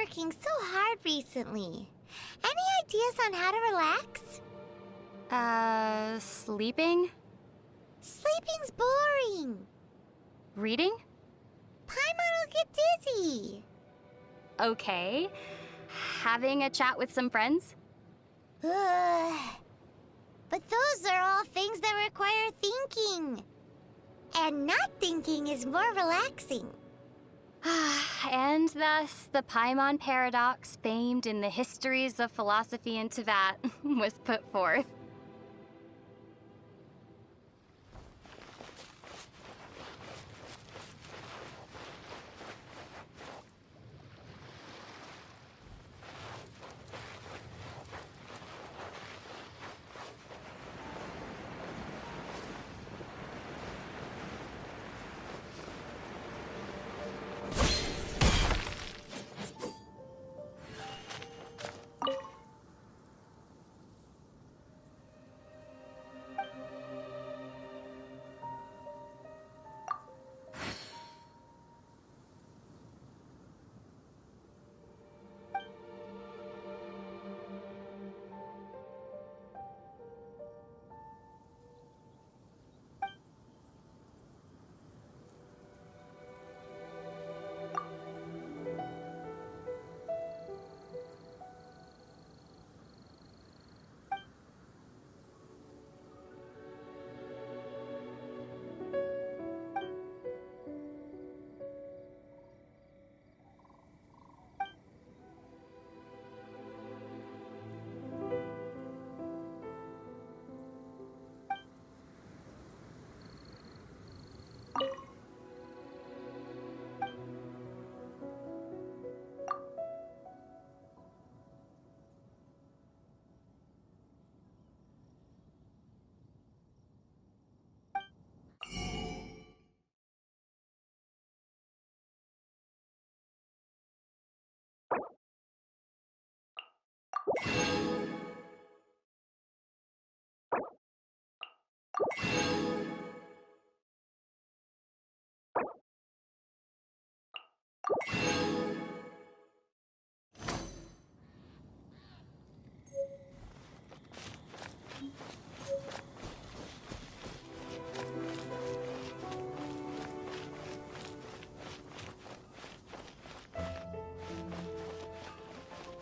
working so hard recently. Any ideas on how to relax? Sleeping? Sleeping's boring. Reading? Paimon will get dizzy. Okay. Having a chat with some friends? Ugh. But those are all things that require thinking. And not thinking is more relaxing. And thus, the Paimon paradox, famed in the histories of philosophy in Tibet, was put forth.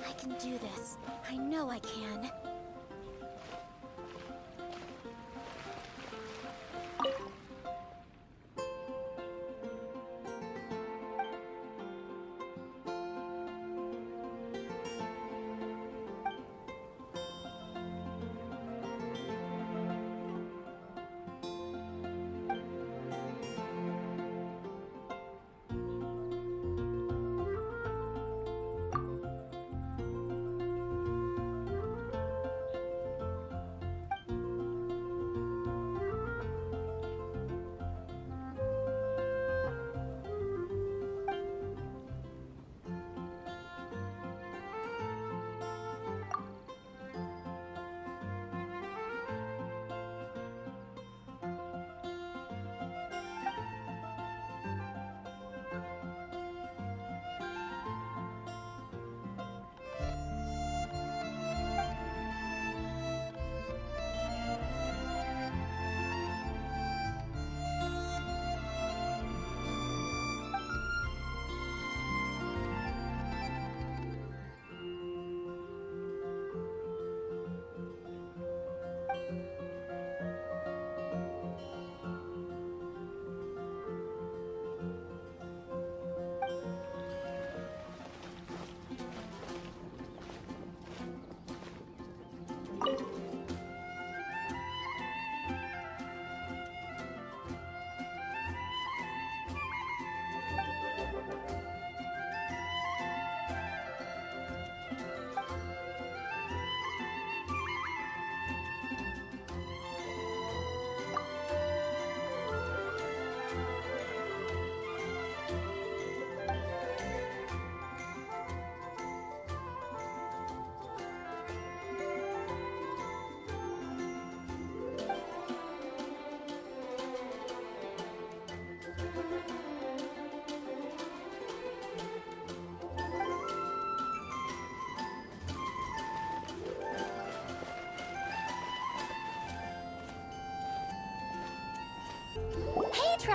I can do this. I know I can.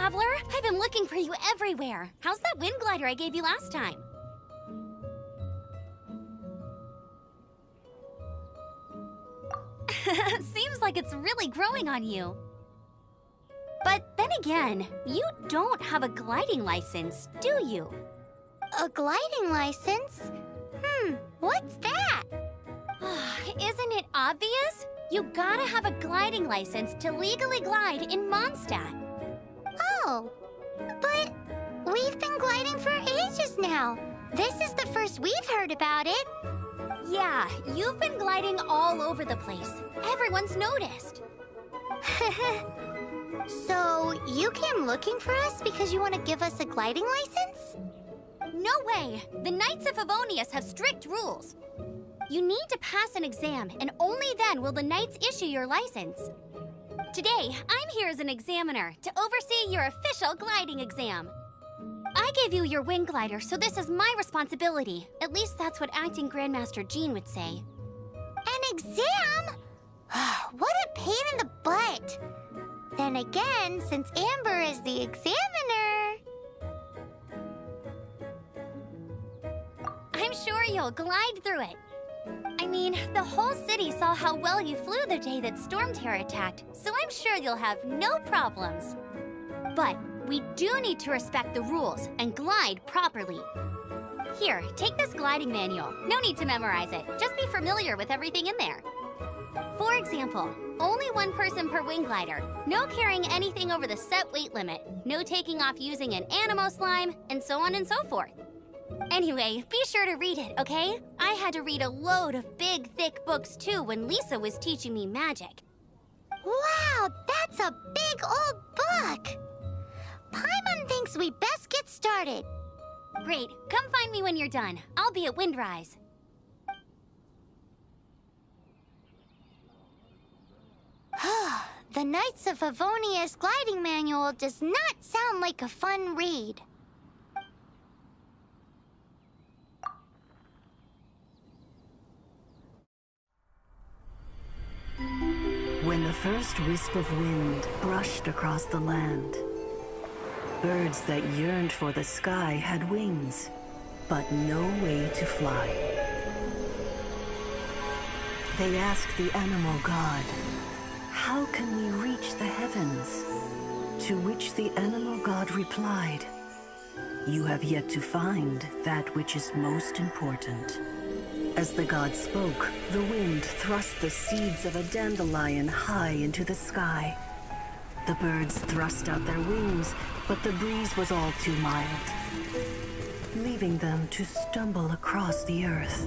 traveler. I've been looking for you everywhere. How's that wind glider I gave you last time? Seems like it's really growing on you. But then again, you don't have a gliding license, do you? A gliding license? What's that? Isn't it obvious? You gotta have a gliding license to legally glide in Mondstadt. Oh, but we've been gliding for ages now. This is the first we've heard about it. Yeah, you've been gliding all over the place. Everyone's noticed. So, you came looking for us because you want to give us a gliding license? No way! The Knights of Favonius have strict rules. You need to pass an exam, and only then will the Knights issue your license. Today, I'm here as an examiner to oversee your official gliding exam. I gave you your wing glider, so this is my responsibility. At least that's what Acting Grandmaster Jean would say. An exam? What a pain in the butt. Then again, since Amber is the examiner... I'm sure you'll glide through it. I mean, the whole city saw how well you flew the day that Storm Terror attacked, so I'm sure you'll have no problems. But we do need to respect the rules and glide properly. Here, take this gliding manual. No need to memorize it. Just be familiar with everything in there. For example, only one person per wing glider, no carrying anything over the set weight limit, no taking off using an animo slime, and so on and so forth. Anyway, be sure to read it, okay? I had to read a load of big, thick books too when Lisa was teaching me magic. Wow, that's a big old book! Paimon thinks we best get started. Great, come find me when you're done. I'll be at Windrise. The Knights of Favonius gliding manual does not sound like a fun read. When the first wisp of wind brushed across the land, birds that yearned for the sky had wings, but no way to fly. They asked the animal god, "How can we reach the heavens?" To which the animal god replied, "You have yet to find that which is most important." As the god spoke, the wind thrust the seeds of a dandelion high into the sky. The birds thrust out their wings, but the breeze was all too mild, leaving them to stumble across the earth.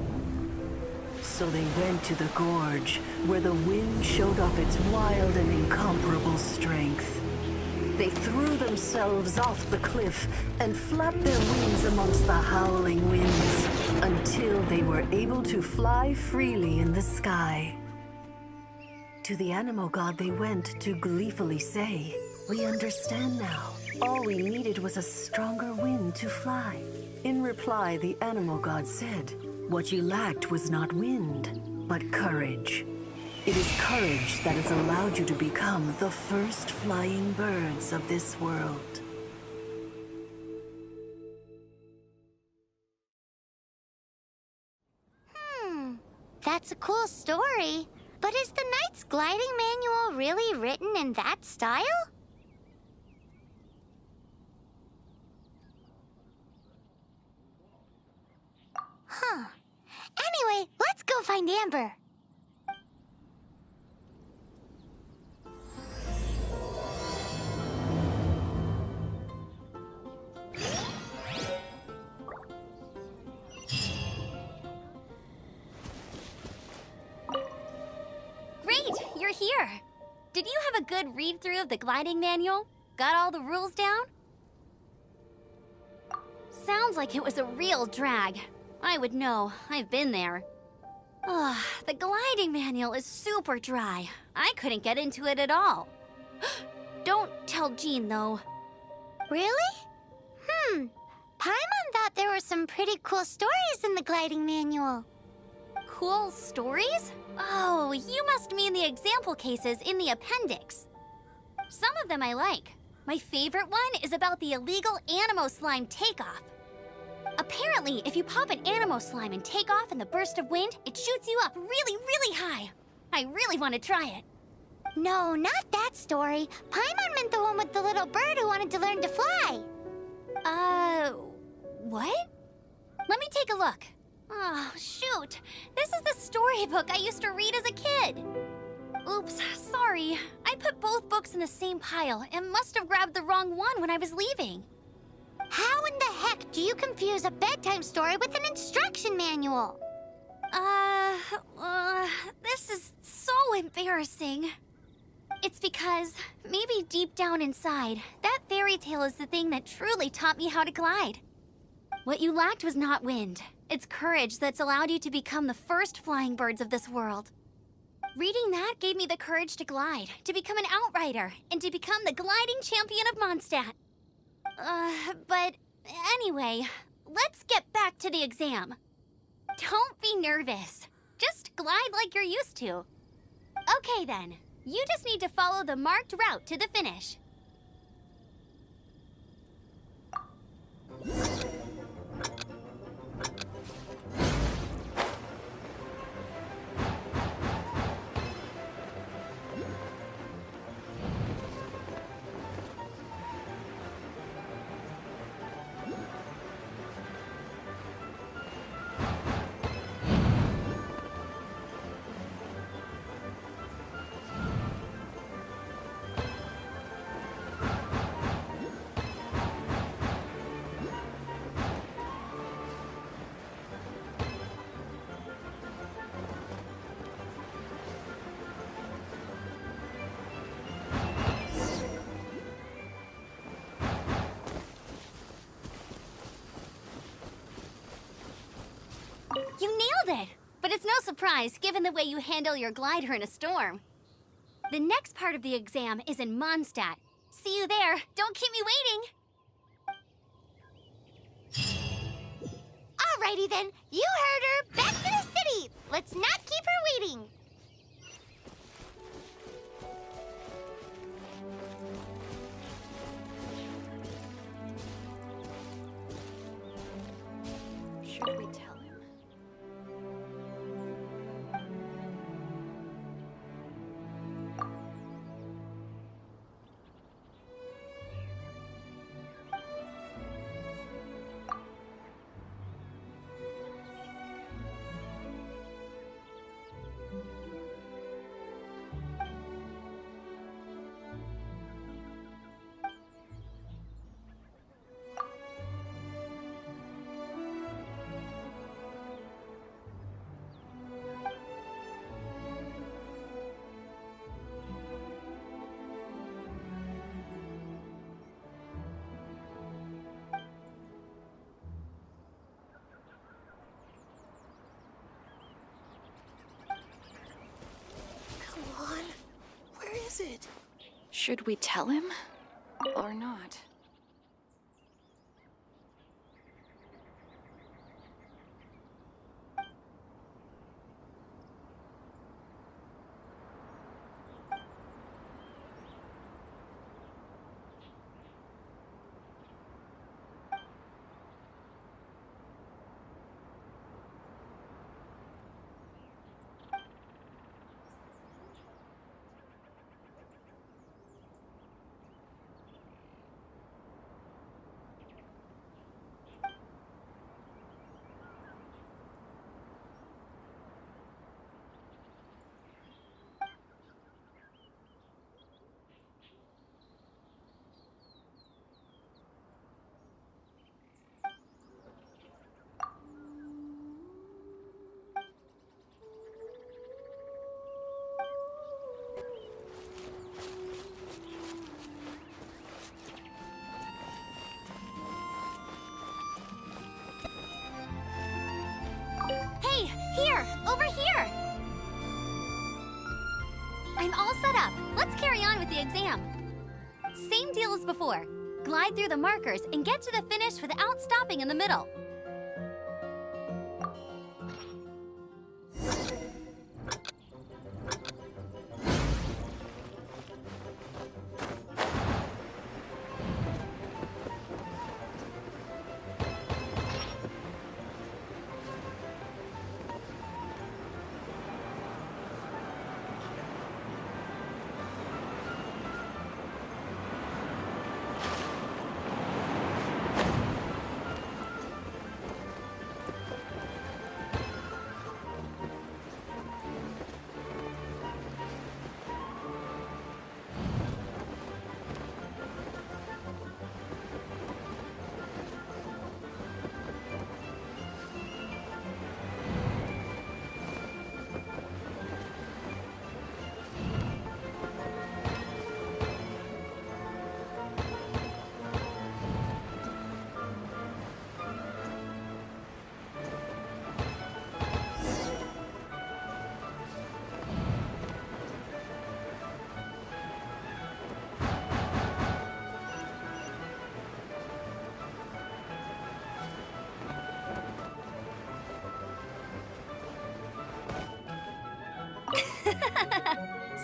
So they went to the gorge, where the wind showed off its wild and incomparable strength. They threw themselves off the cliff and flapped their wings amongst the howling winds until they were able to fly freely in the sky. To the animal god they went to gleefully say, "We understand now. All we needed was a stronger wind to fly." In reply, the animal god said, "What you lacked was not wind, but courage. It is courage that has allowed you to become the first flying birds of this world." That's a cool story. But is the Knight's gliding manual really written in that style? Anyway, let's go find Amber. Great, you're here. Did you have a good read-through of the gliding manual? Got all the rules down? Sounds like it was a real drag. I would know. I've been there. The gliding manual is super dry. I couldn't get into it at all. Don't tell Jean, though. Really? Paimon thought there were some pretty cool stories in the gliding manual. Cool stories? Oh, you must mean the example cases in the appendix. Some of them I like. My favorite one is about the illegal Animo Slime takeoff. Apparently, if you pop an Animo Slime and take off in the burst of wind, it shoots you up really, really high. I really want to try it. No, not that story. Paimon meant the one with the little bird who wanted to learn to fly. What? Let me take a look. Oh, shoot. This is the storybook I used to read as a kid. Oops, sorry. I put both books in the same pile and must have grabbed the wrong one when I was leaving. How in the heck do you confuse a bedtime story with an instruction manual? This is so embarrassing. It's because, maybe deep down inside, that fairy tale is the thing that truly taught me how to glide. What you lacked was not wind. It's courage that's allowed you to become the first flying birds of this world. Reading that gave me the courage to glide, to become an outrider, and to become the gliding champion of Mondstadt. But anyway, let's get back to the exam. Don't be nervous. Just glide like you're used to. Okay then, you just need to follow the marked route to the finish. You nailed it! But it's no surprise, given the way you handle your glider in a storm. The next part of the exam is in Mondstadt. See you there. Don't keep me waiting! Alrighty then, you heard her. Back to the city. Let's not keep her waiting. Should we tell him? It? Should we tell him? Or not? Hey, here! Over here! I'm all set up. Let's carry on with the exam. Same deal as before. Glide through the markers and get to the finish without stopping in the middle.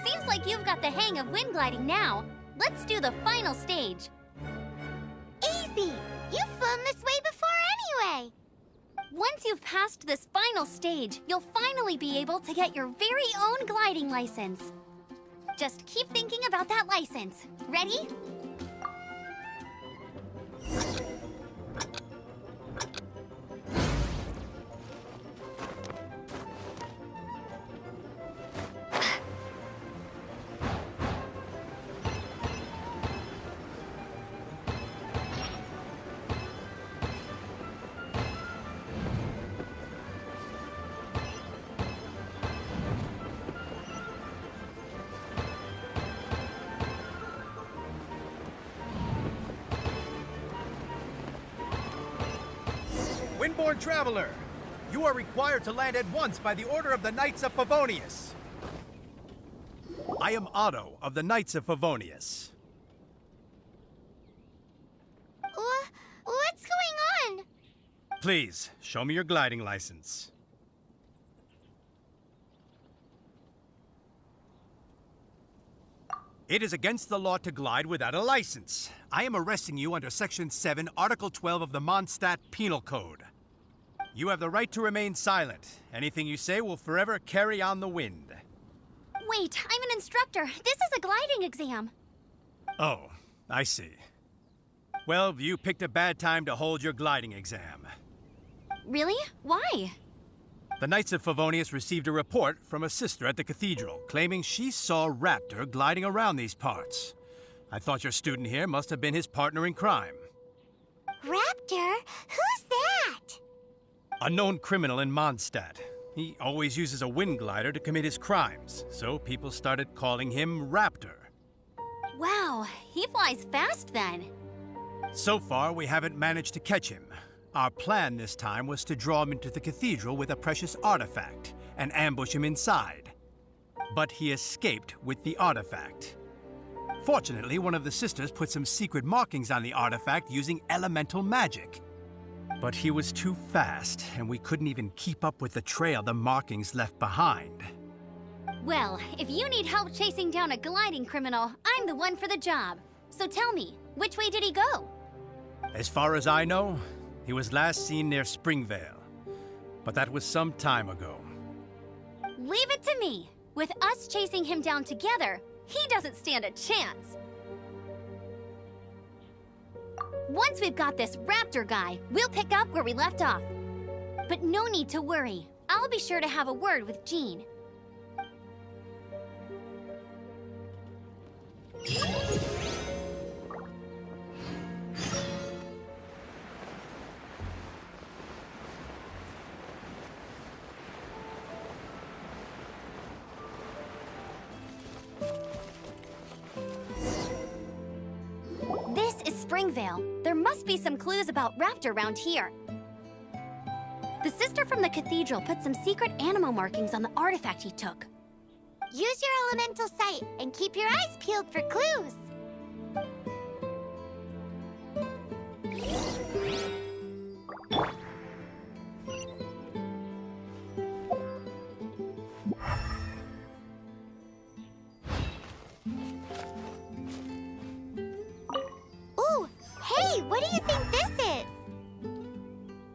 Seems like you've got the hang of wind gliding now. Let's do the final stage. Easy! You've flown this way before anyway! Once you've passed this final stage, you'll finally be able to get your very own gliding license. Just keep thinking about that license. Ready? Windborne traveler, you are required to land at once by the order of the Knights of Favonius. I am Otto of the Knights of Favonius. What's going on? Please, show me your gliding license. It is against the law to glide without a license. I am arresting you under Section 7, Article 12 of the Mondstadt Penal Code. You have the right to remain silent. Anything you say will forever carry on the wind. Wait, I'm an instructor. This is a gliding exam. Oh, I see. Well, you picked a bad time to hold your gliding exam. Really? Why? The Knights of Favonius received a report from a sister at the cathedral claiming she saw Raptor gliding around these parts. I thought your student here must have been his partner in crime. Raptor? Who's that? A known criminal in Mondstadt. He always uses a wind glider to commit his crimes, so people started calling him Raptor. Wow, he flies fast then. So far, we haven't managed to catch him. Our plan this time was to draw him into the cathedral with a precious artifact and ambush him inside. But he escaped with the artifact. Fortunately, one of the sisters put some secret markings on the artifact using elemental magic. But he was too fast, and we couldn't even keep up with the trail the markings left behind. Well, if you need help chasing down a gliding criminal, I'm the one for the job. So tell me, which way did he go? As far as I know, he was last seen near Springvale. But that was some time ago. Leave it to me. With us chasing him down together, he doesn't stand a chance. Once we've got this Raptor guy, we'll pick up where we left off. But no need to worry. I'll be sure to have a word with Jean. This is Springvale. There must be some clues about Raptor around here. The sister from the cathedral put some secret animal markings on the artifact he took. Use your elemental sight and keep your eyes peeled for clues. Ooh, hey, what do you think this is?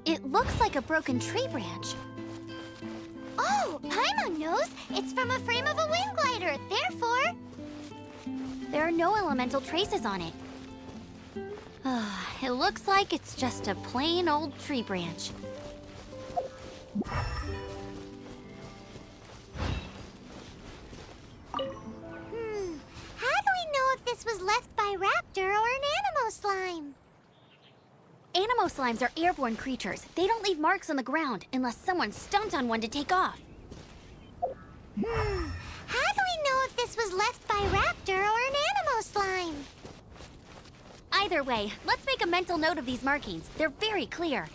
It looks like a broken tree branch. Oh, Paimon knows. It's from a frame of a wind glider. Therefore, There are no elemental traces on it. It looks like it's just a plain old tree branch. how do we know if this was left by Raptor or an Animo slime? Animo slimes are airborne creatures. They don't leave marks on the ground unless someone stomped on one to take off. How do we know if this was left by Raptor or an Animo slime? Either way, let's make a mental note of these markings. They're very clear.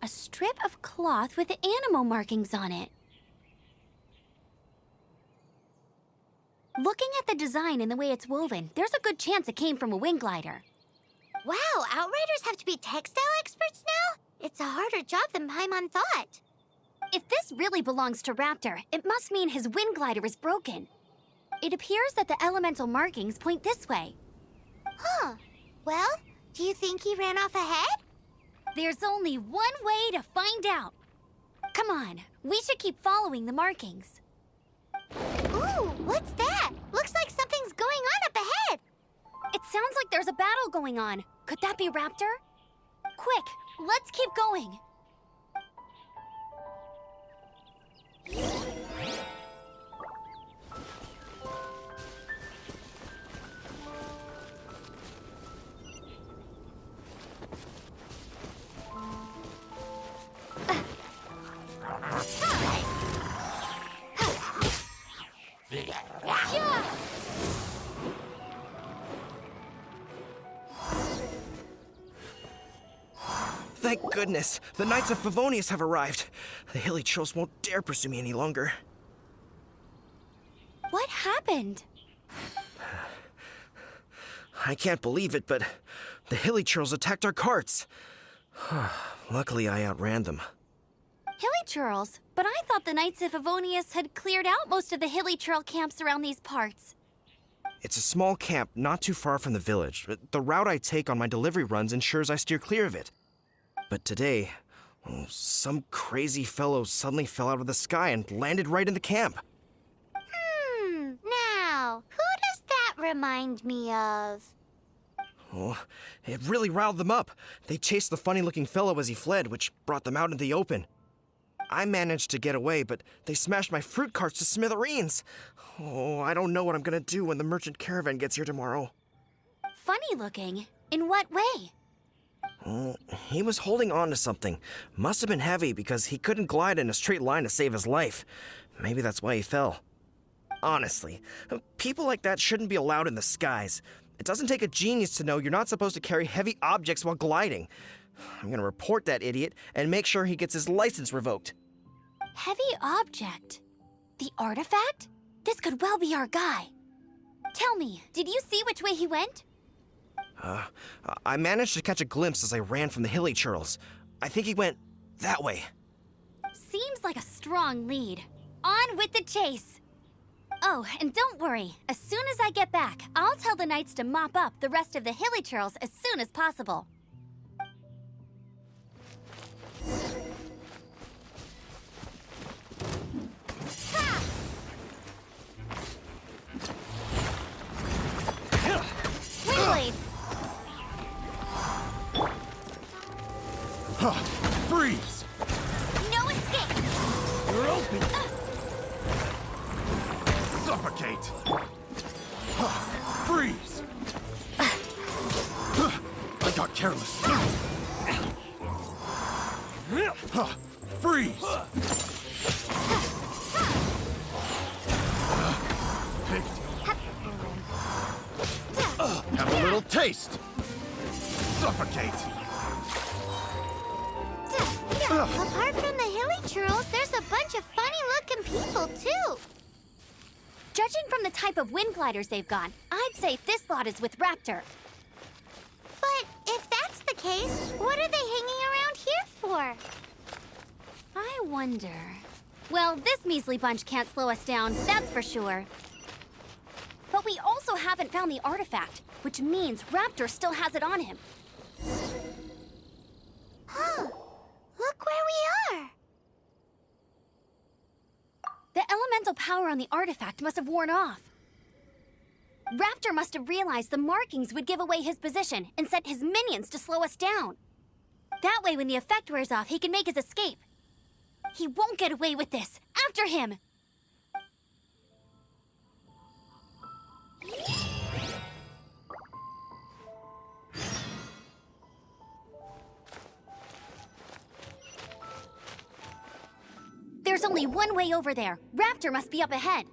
A strip of cloth with Animo markings on it. Looking at the design and the way it's woven, there's a good chance it came from a wing glider. Wow, Outriders have to be textile experts now? It's a harder job than Paimon thought. If this really belongs to Raptor, it must mean his wind glider is broken. It appears that the elemental markings point this way. Huh. Well, do you think he ran off ahead? There's only one way to find out. Come on, we should keep following the markings. Ooh, what's that? Looks like something's going on up ahead. It sounds like there's a battle going on. Could that be Raptor? Quick, let's keep going. Thank goodness! The Knights of Favonius have arrived. The hilly trolls won't dare pursue me any longer. What happened? I can't believe it, but the hilly trolls attacked our carts. Luckily, I outran them. Hilly Churls? But I thought the Knights of Favonius had cleared out most of the hilly trail camps around these parts. It's a small camp not too far from the village. The route I take on my delivery runs ensures I steer clear of it. But today, some crazy fellow suddenly fell out of the sky and landed right in the camp. Now, who does that remind me of? Oh, it really riled them up. They chased the funny-looking fellow as he fled, which brought them out into the open. I managed to get away, but they smashed my fruit carts to smithereens. Oh, I don't know what I'm gonna do when the merchant caravan gets here tomorrow. Funny looking? In what way? Oh, he was holding on to something. Must have been heavy because he couldn't glide in a straight line to save his life. Maybe that's why he fell. Honestly, people like that shouldn't be allowed in the skies. It doesn't take a genius to know you're not supposed to carry heavy objects while gliding. I'm gonna report that idiot and make sure he gets his license revoked. Heavy object? The artifact? This could well be our guy. Tell me, did you see which way he went? I managed to catch a glimpse as I ran from the hilly churls. I think he went that way. Seems like a strong lead. On with the chase! Oh, and don't worry. As soon as I get back, I'll tell the Knights to mop up the rest of the hilly churls as soon as possible. Windblade! Freeze! No escape! You're open! Suffocate! Freeze! I got careless. Freeze! Picked. Have a little taste. Suffocate. Apart from the hilly churls, there's a bunch of funny-looking people, too. Judging from the type of wind gliders they've got, I'd say this lot is with Raptor. But if that's the case, what are they hanging around here for? I wonder... Well, this measly bunch can't slow us down, that's for sure. But we also haven't found the artifact, which means Raptor still has it on him. Huh. Look where we are. The elemental power on the artifact must have worn off. Raptor must have realized the markings would give away his position and sent his minions to slow us down. That way, when the effect wears off, he can make his escape. He won't get away with this. After him! There's only one way over there. Raptor must be up ahead.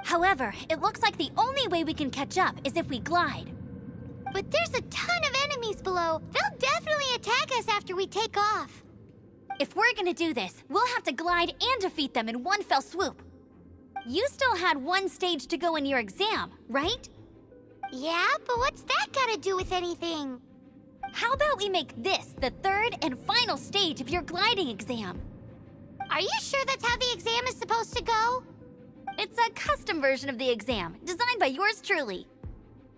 However, it looks like the only way we can catch up is if we glide. But there's a ton of enemies below. They'll definitely attack us after we take off. If we're gonna do this, we'll have to glide and defeat them in one fell swoop. You still had one stage to go in your exam, right? Yeah, but what's that gotta do with anything? How about we make this the third and final stage of your gliding exam? Are you sure that's how the exam is supposed to go? It's a custom version of the exam, designed by yours truly.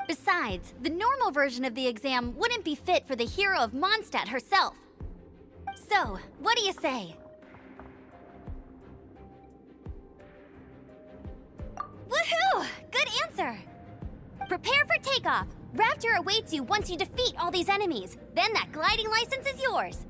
Besides, the normal version of the exam wouldn't be fit for the hero of Mondstadt herself. So, what do you say? Woohoo! Good answer! Prepare for takeoff. Raptor awaits you once you defeat all these enemies. Then that gliding license is yours.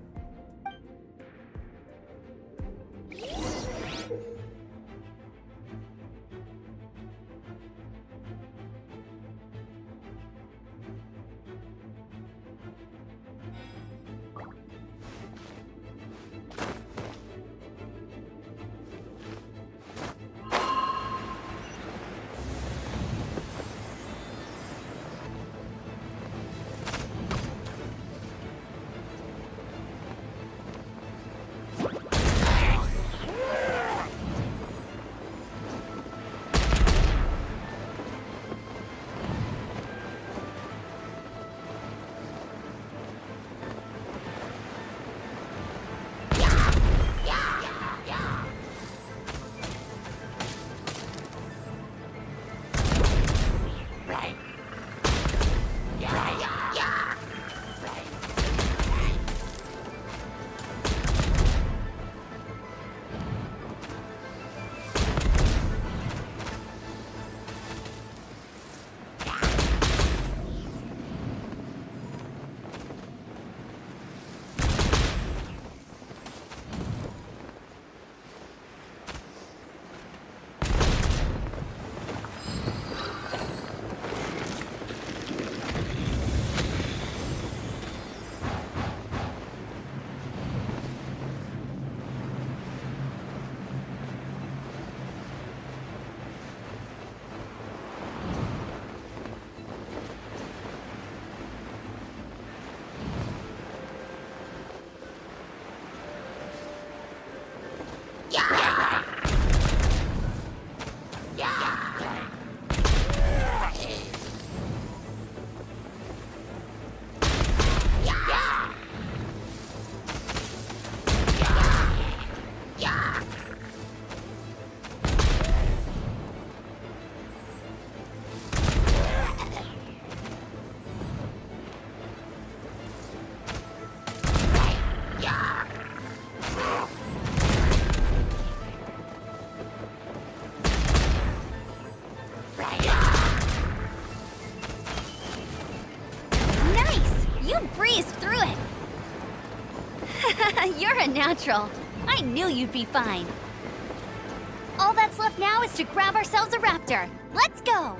You're a natural. I knew you'd be fine. All that's left now is to grab ourselves a raptor. Let's go!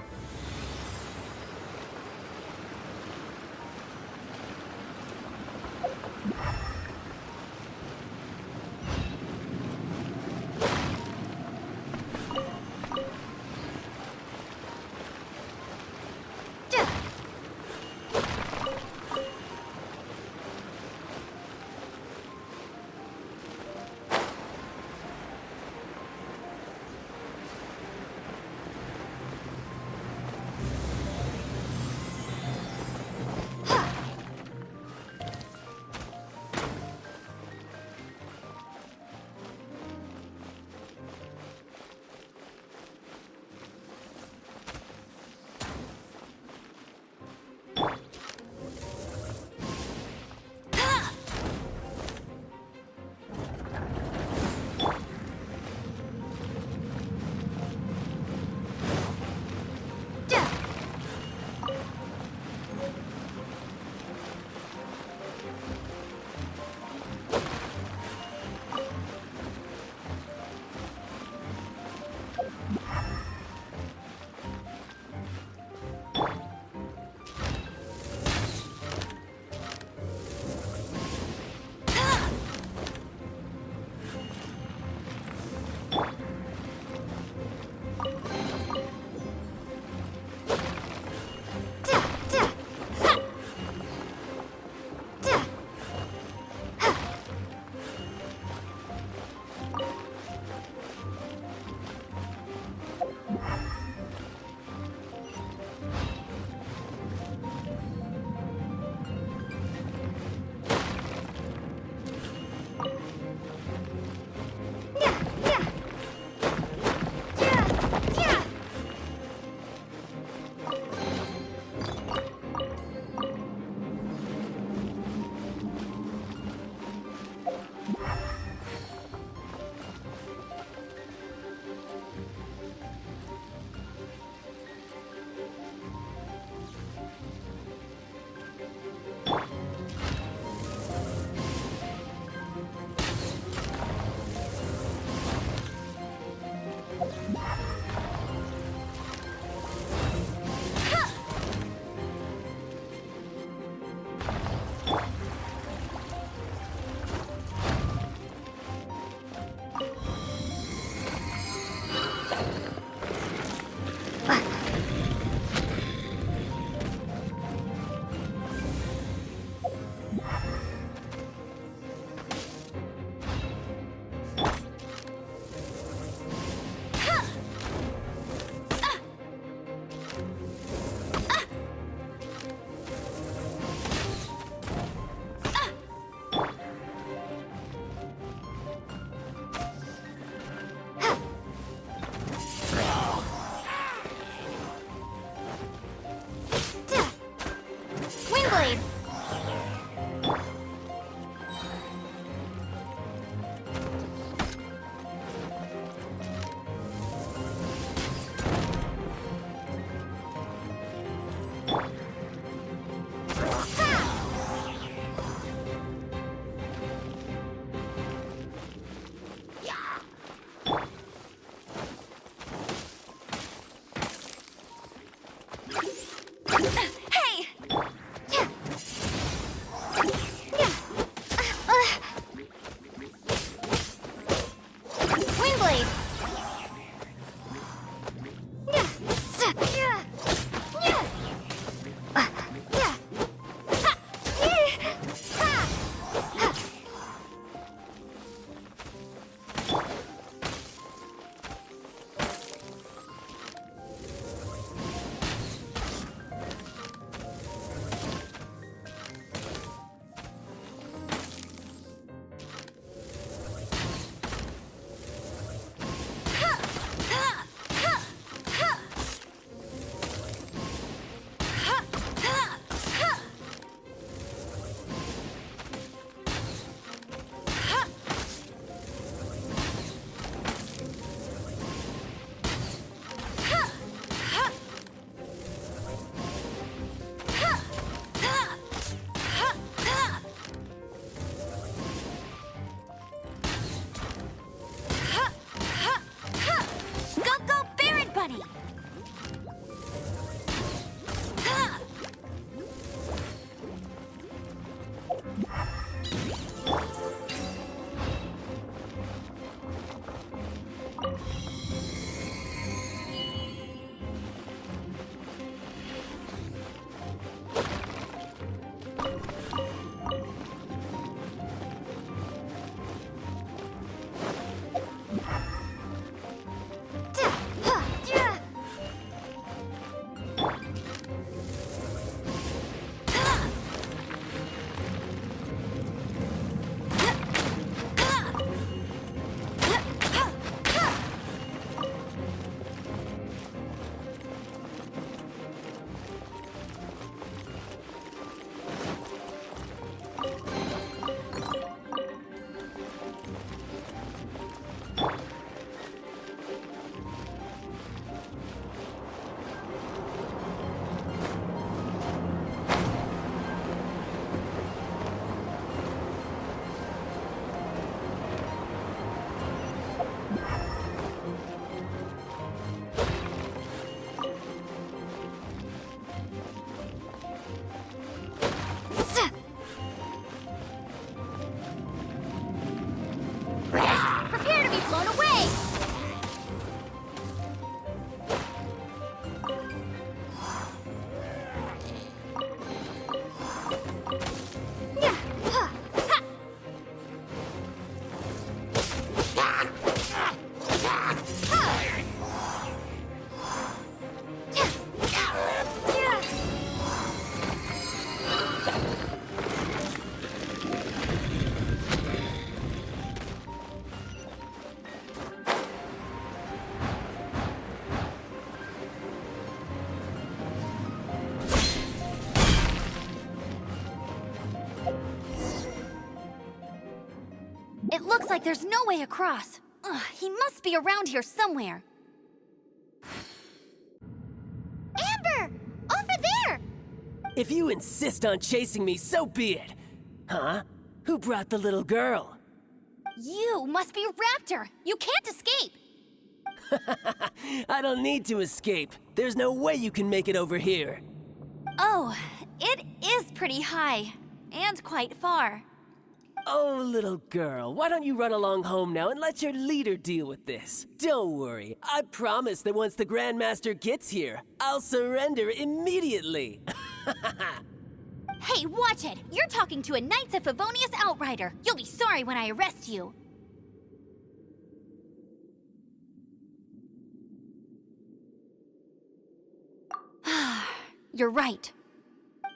blown away! It looks like there's no way across. Ugh, he must be around here somewhere. Amber! Over there! If you insist on chasing me, so be it. Huh? Who brought the little girl? You must be Raptor. You can't escape. I don't need to escape. There's no way you can make it over here. Oh, it is pretty high. And quite far. Oh, little girl, why don't you run along home now and let your leader deal with this? Don't worry, I promise that once the Grandmaster gets here, I'll surrender immediately. Hey, watch it! You're talking to a Knights of Favonius outrider. You'll be sorry when I arrest you. You're right.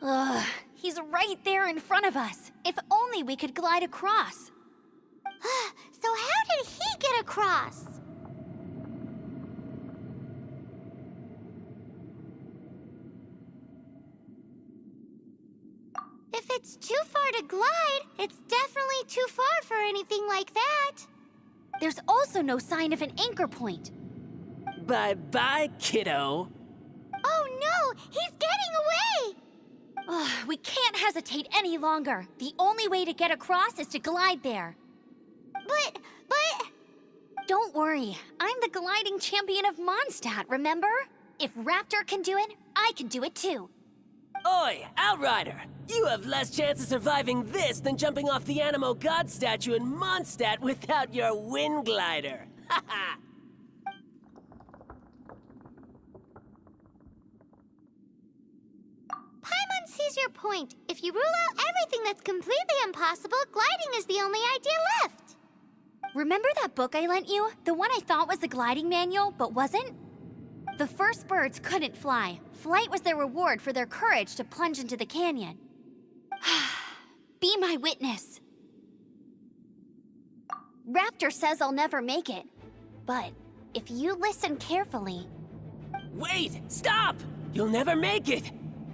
Ugh, he's right there in front of us. If only we could glide across. So how did he get across? If it's too far to glide, it's definitely too far for anything like that. There's also no sign of an anchor point. Bye-bye, kiddo. Oh no, he's getting away! Ugh, we can't hesitate any longer. The only way to get across is to glide there. But... Don't worry, I'm the gliding champion of Mondstadt, remember? If Raptor can do it, I can do it too. Oi, Outrider! You have less chance of surviving this than jumping off the Animo God statue in Mondstadt without your wind glider. Haha! Paimon sees your point. If you rule out everything that's completely impossible, gliding is the only idea left. Remember that book I lent you? The one I thought was the gliding manual, but wasn't? The first birds couldn't fly. Flight was their reward for their courage to plunge into the canyon. Be my witness. Raptor says I'll never make it. But if you listen carefully... Wait! Stop! You'll never make it!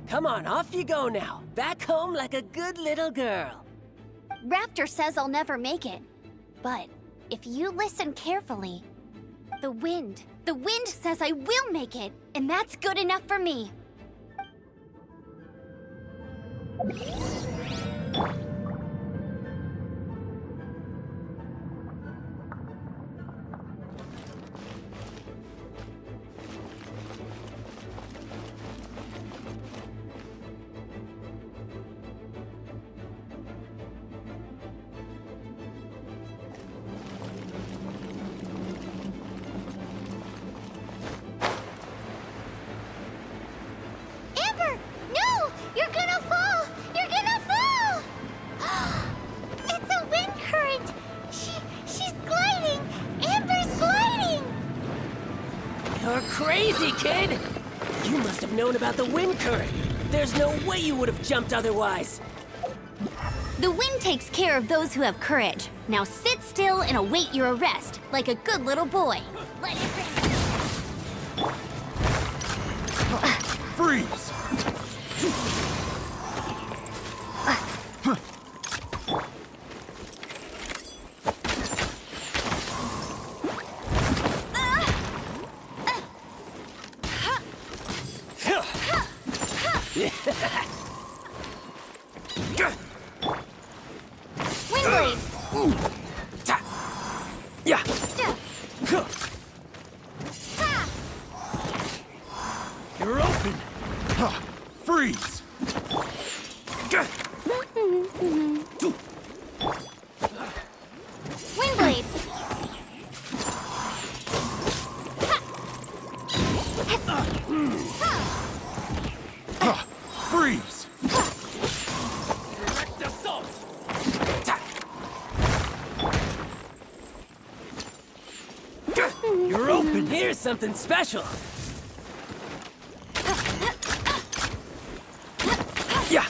Come on, off you go now. Back home like a good little girl. Raptor says I'll never make it. But if you listen carefully... The wind says I will make it, and that's good enough for me. Amber! No! You're gonna fall! You're gonna fall! It's a wind current! She's gliding! Amber's gliding! You're crazy, kid! You must have known about the wind current. There's no way you would have jumped otherwise. The wind takes care of those who have courage. Now sit still and await your arrest, like a good little boy. Let it rain. Freeze! Windblade! Yeah. You're open! Freeze! Windblade! something special. Yeah.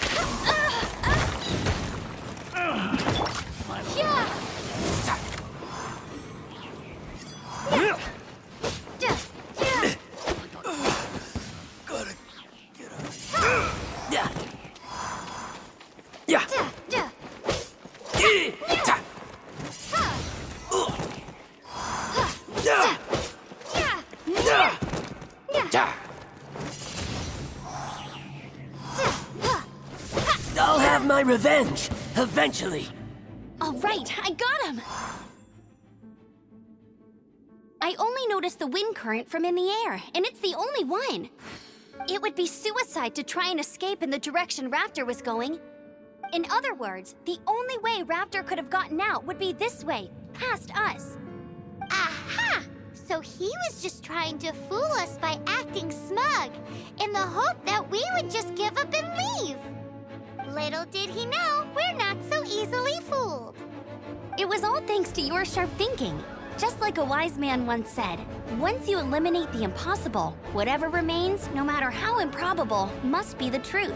Yeah. I'll have my revenge, eventually. All right, I got him! I only noticed the wind current from in the air, and it's the only one. It would be suicide to try and escape in the direction Raptor was going. In other words, the only way Raptor could have gotten out would be this way, past us. Aha! So he was just trying to fool us by acting smug, in the hope that we would just give up and leave. Little did he know, we're not so easily fooled. It was all thanks to your sharp thinking. Just like a wise man once said, once you eliminate the impossible, whatever remains, no matter how improbable, must be the truth.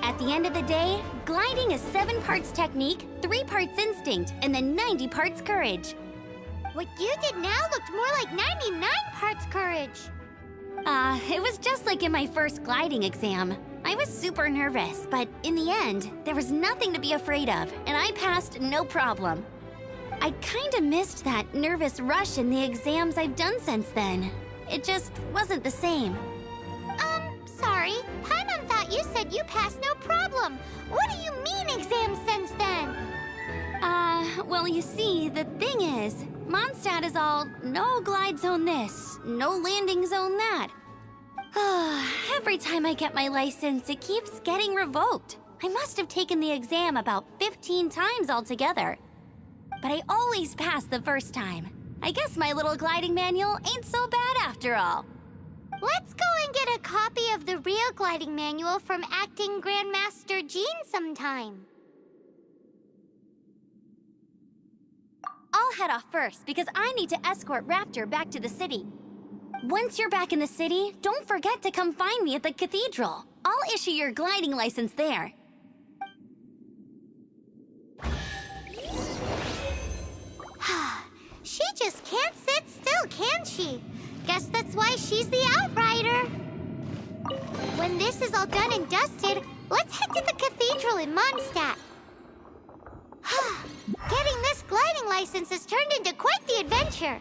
At the end of the day, gliding is 7 parts technique, 3 parts instinct, and then 90 parts courage. What you did now looked more like 99 parts courage. It was just like in my first gliding exam. I was super nervous, but in the end, there was nothing to be afraid of, and I passed no problem. I kinda missed that nervous rush in the exams I've done since then. It just wasn't the same. Sorry. Paimon thought you said you passed no problem. What do you mean exams since then? Well, you see, the thing is, Mondstadt is all no glide zone this, no landing zone that. Every time I get my license, it keeps getting revoked. I must have taken the exam about 15 times altogether. But I always pass the first time. I guess my little gliding manual ain't so bad after all. Let's go and get a copy of the real gliding manual from Acting Grandmaster Jean sometime. I'll head off first because I need to escort Raptor back to the city. Once you're back in the city, don't forget to come find me at the cathedral. I'll issue your gliding license there. She just can't sit still, can she? Guess that's why she's the Outrider. When this is all done and dusted, let's head to the cathedral in Mondstadt. Getting this gliding license has turned into quite the adventure.